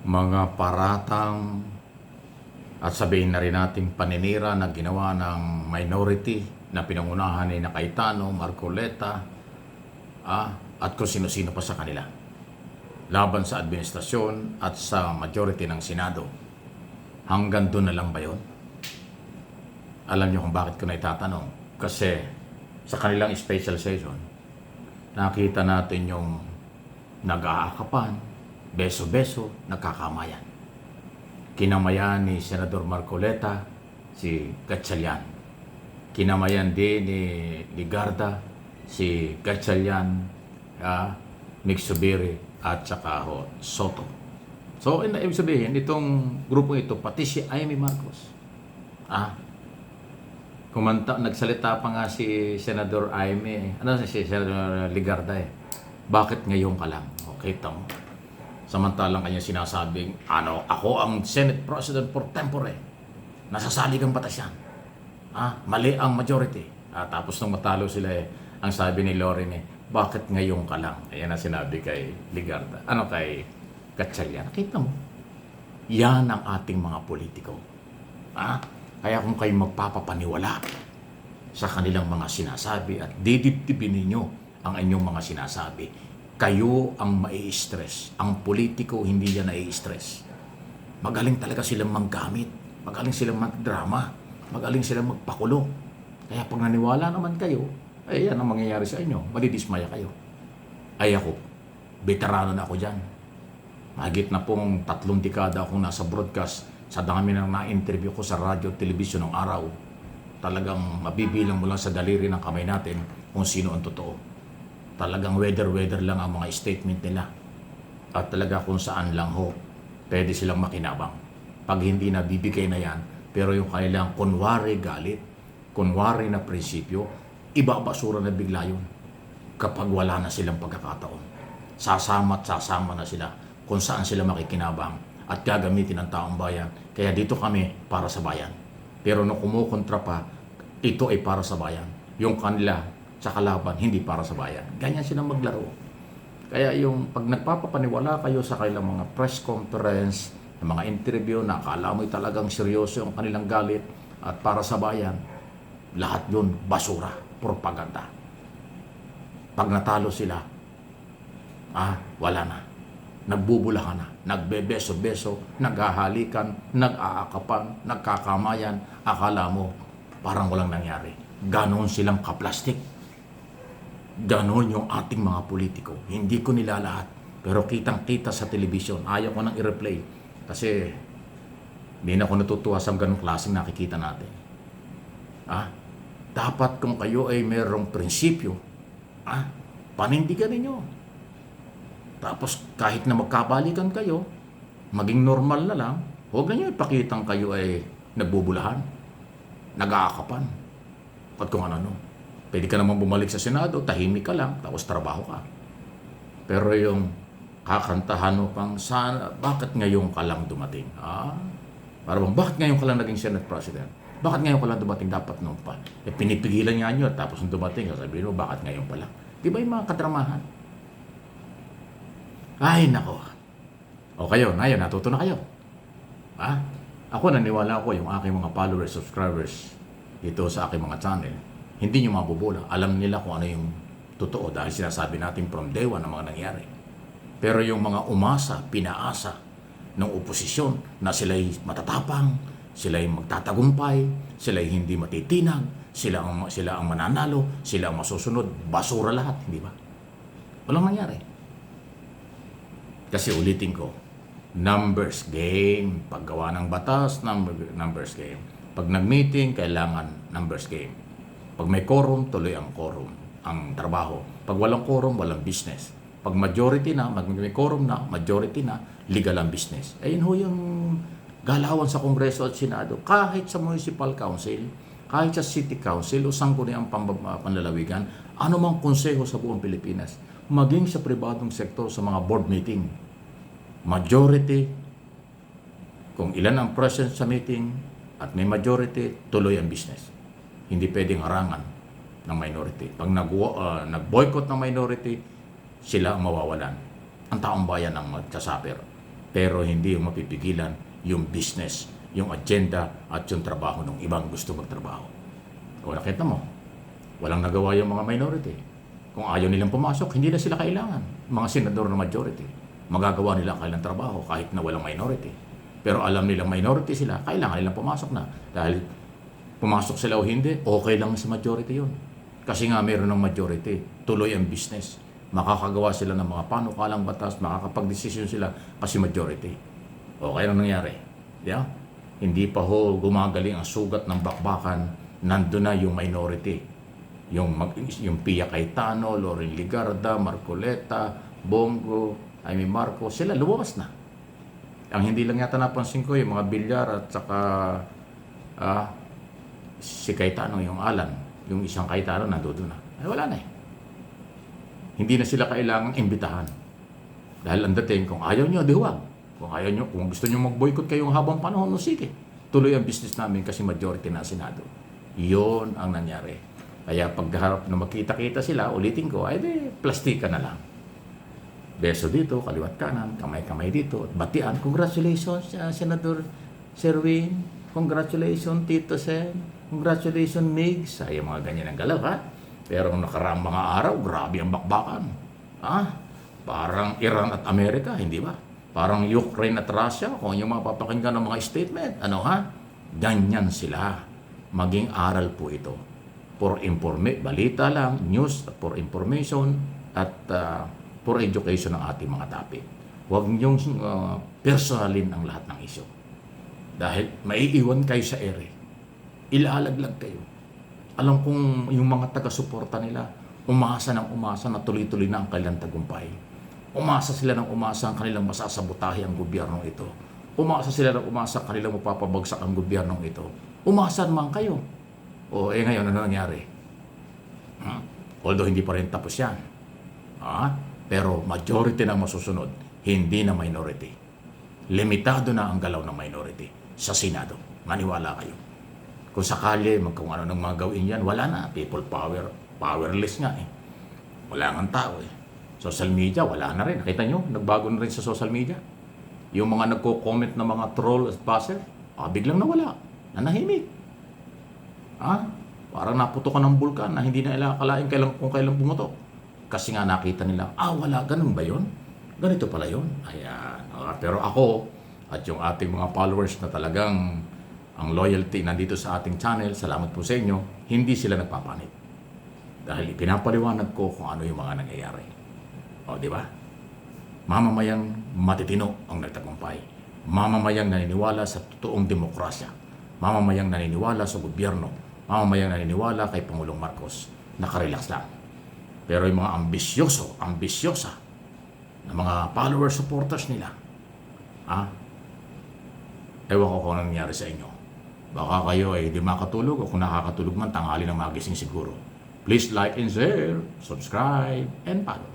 mga paratang at sabihin na rin nating paninira na ginawa ng minority na pinangunahan ni Cayetano, Marcoleta, at kung sino-sino pa sa kanila laban sa administrasyon at sa majority ng Senado. Hanggang doon na lang ba yun? Alam niyo kung bakit ko na itatanong? Kasi sa kanilang special session, nakita natin yung nag-aakapan, beso-beso, nagkakamayan. Kinamayan ni Senador Marcoleta si Gatchalian. Kinamayan din ni Ligarda si Gatchalian, Migsubiri at saka Soto. So, ibig sabihin, itong grupo ito, pati si Amy Marcos. Nagsalita pa nga si Senador Amy, si Senador Ligarda bakit ngayon ka lang? Okay, tamo. Samantalang kanya sinasabing, ako ang Senate President for tempore. Nasasalig ang batas yan. Mali ang majority. Tapos nung matalo sila ang sabi ni Loren bakit ngayon ka lang? Ayan ang sinabi kay Ligarda. Kay Gatchalian. Nakita mo? Yan ang ating mga politiko. Kaya kung kayo magpapapaniwala sa kanilang mga sinasabi at didibdibin ninyo ang inyong mga sinasabi, kayo ang mai-stress. Ang politiko hindi yan nai-stress. Magaling talaga silang manggamit. Magaling silang magdrama. Magaling silang magpakulo. Kaya pag naniwala naman kayo, yan ang mangyayari sa inyo. Madidismaya kayo. Ako, veterano na ako dyan. Mahigit na pong 3 dekada akong nasa broadcast. Sa dami ng na-interview ko sa radyo at telebisyon ng araw, talagang mabibilang mo lang sa daliri ng kamay natin kung sino ang totoo. Talagang weather lang ang mga statement nila. At talaga kung saan lang pwede silang makinabang. Pag hindi na bibigay na yan, pero yung kanilang kunwari galit, kunwari na prinsipyo, ibabasura na bigla yun. Kapag wala na silang pagkakataon. Sasama na sila kung saan sila makikinabang at gagamitin ng taong bayan. Kaya dito kami para sa bayan. Pero nung kumukontra pa, ito ay para sa bayan. Yung kanila sa kalaban, hindi para sa bayan. Ganyan silang maglaro. Kaya yung pag nagpapapaniwala kayo sa kanilang mga press conference, mga interview na akala mo'y talagang seryoso yung kanilang galit at para sa bayan, lahat yun basura, propaganda. Pag natalo sila, wala na. Nagbubulahan na, nagbebeso-beso, naghahalikan, nag-aakapan, nagkakamayan, akala mo parang walang nangyari. Ganon silang kaplastik. Ganon yung ating mga politiko. Hindi ko nila lahat, pero kitang-kita sa telebisyon. Ayaw ko nang i-replay kasi hindi na ako natutuwa sa ganong klaseng nakikita natin. Dapat kung kayo ay mayroong prinsipyo, panindigan ninyo. Tapos kahit na magkabalikan kayo, maging normal na lang, huwag nyo ipakitang kayo ay nagbubulahan, nag-aakapan, at kung ano. Pwede ka naman bumalik sa Senado, tahimik ka lang, tapos trabaho ka. Pero yung kakantahan mo pang sana, bakit ngayon ka lang dumating? Parang bakit ngayon ka lang naging Senate President? Bakit ngayon ka lang dumating? Dapat noon pa. Pinipigilan niya nyo, tapos nung dumating, sabihin mo, bakit ngayon pa lang? Di ba yung mga kadramahan? Ay, nako. O kayo, ngayon, natuto na kayo. Ako, naniwala ako yung aking mga followers, subscribers dito sa aking mga channel. Hindi nyo mabubola. Alam nila kung ano yung totoo dahil sinasabi natin from day one ang mga nangyari. Pero yung mga umasa, pinaasa ng oposisyon na sila'y matatapang, sila'y magtatagumpay, sila'y hindi matitinag, sila ang mananalo, sila ang masusunod, basura lahat, hindi ba? Walang nangyari. Kasi ulitin ko, numbers game. Paggawa ng batas, numbers game. Pag nag-meeting, kailangan numbers game. Pag may quorum, tuloy ang quorum, ang trabaho. Pag walang quorum, walang business. Pag majority na, may quorum na, majority na, legal ang business. Ayun ho yung galawan sa Kongreso at Senado. Kahit sa Municipal Council, kahit sa City Council, o sangguniang panlalawigan, anumang konseho sa buong Pilipinas, maging sa pribadong sektor sa mga board meeting. Majority, kung ilan ang present sa meeting at may majority, tuloy ang business. Hindi pwedeng harangan ng minority. Pag nag-boycott ng minority, sila ang mawawalan. Ang taong bayan ang magsasuffer. Pero hindi yung mapipigilan yung business, yung agenda at yung trabaho ng ibang gusto magtrabaho. O nakita mo, walang nagawa yung mga minority. Kung ayaw nilang pumasok, hindi na sila kailangan. Mga senador na majority, magagawa nila ang kailang trabaho kahit na walang minority. Pero alam nilang minority sila, kailangan nilang pumasok na. Dahil pumasok sila o hindi, okay lang sa majority yun. Kasi nga meron ng majority, tuloy ang business. Makakagawa sila ng mga panukalang batas, makakapag-desisyon sila kasi majority. O kaya anong nangyari? Yeah? Hindi pa ho gumagaling ang sugat ng bakbakan, nandun na yung minority. Yung Pia Cayetano, Loren Legarda, Marcoleta, Bongo, Jaime Marcos, sila lumabas na. Ang hindi lang yata napansin ko yung mga Villar at saka si Cayetano, yung Alan, yung isang Cayetano nandoon na. Ay wala na eh. Hindi na sila kailangang imbitahan. Dahil ang dating, kung ayaw nyo, di huwag. Kung ayaw nyo, kung gusto nyo mag-boycott kayong habang panahon, no sige. Tuloy ang business namin kasi majority na Senado. Yun ang nangyari. Kaya pagharap na magkita-kita sila, ulitin ko, ay di, plastika na lang. Beso dito, kaliwat kanan, kamay-kamay dito, at batian. Congratulations, Senador Sherwin. Congratulations, Tito Sen. Congratulations, Migs. Ay, mga ganyan ang galaw, ha? Pero nung nakaraang mga araw, grabe ang bakbakan. Parang Iran at Amerika, hindi ba? Parang Ukraine at Russia, kung yung mapapakinggan ng mga statement. Ano ha? Ganyan sila. Maging aral po ito. Balita lang, news for information, at for education ng ating mga topic. Huwag niyong personalin ang lahat ng isyo. Dahil maiiwan kayo sa ere. Ilalaglag kayo. Alam kong yung mga taga-suporta nila, umasa ng umasa na tuloy-tuloy na ang kanilang tagumpay. Umasa sila ng umasa ang kanilang masasabutahe ang gobyernong ito. Umasa sila ng umasa ang kanilang mapapabagsak ang gobyernong ito. Umasa naman kayo. O ngayon, ano nangyari? Although hindi pa rin tapos yan. Pero majority na masusunod, hindi na minority. Limitado na ang galaw ng minority sa Senado. Maniwala kayo. Kung sakali, kung ano nang mga gawin yan, wala na. People power, powerless nga eh. Wala nga tao eh. Social media, wala na rin. Nakita nyo, nagbago na rin sa social media. Yung mga nagko-comment na mga troll at buzzer, biglang nawala. Nanahimik. Parang naputok ka ng bulkan na hindi na ilakalain kung kailan bumutok. Kasi nga nakita nila, wala, ganun ba yun? Ganito pala yun. Ayan. Pero ako at yung ating mga followers na talagang ang loyalty nandito sa ating channel, salamat po sa inyo, hindi sila nagpapanit. Dahil pinapaliwanag ko kung ano yung mga nangyayari. Di ba? Mamamayang matitino ang nagtagumpay. Mamamayang naniniwala sa totoong demokrasya. Mamamayang naniniwala sa gobyerno. Mamamayang naniniwala kay Pangulong Marcos. Nakarelax lang. Pero yung mga ambisyosa na mga followers, supporters nila, ewan ko kung ano nangyari sa inyo. Baka kayo ay di makatulog o kung nakakatulog man, tanghali na magising siguro. Please like and share, subscribe, and follow.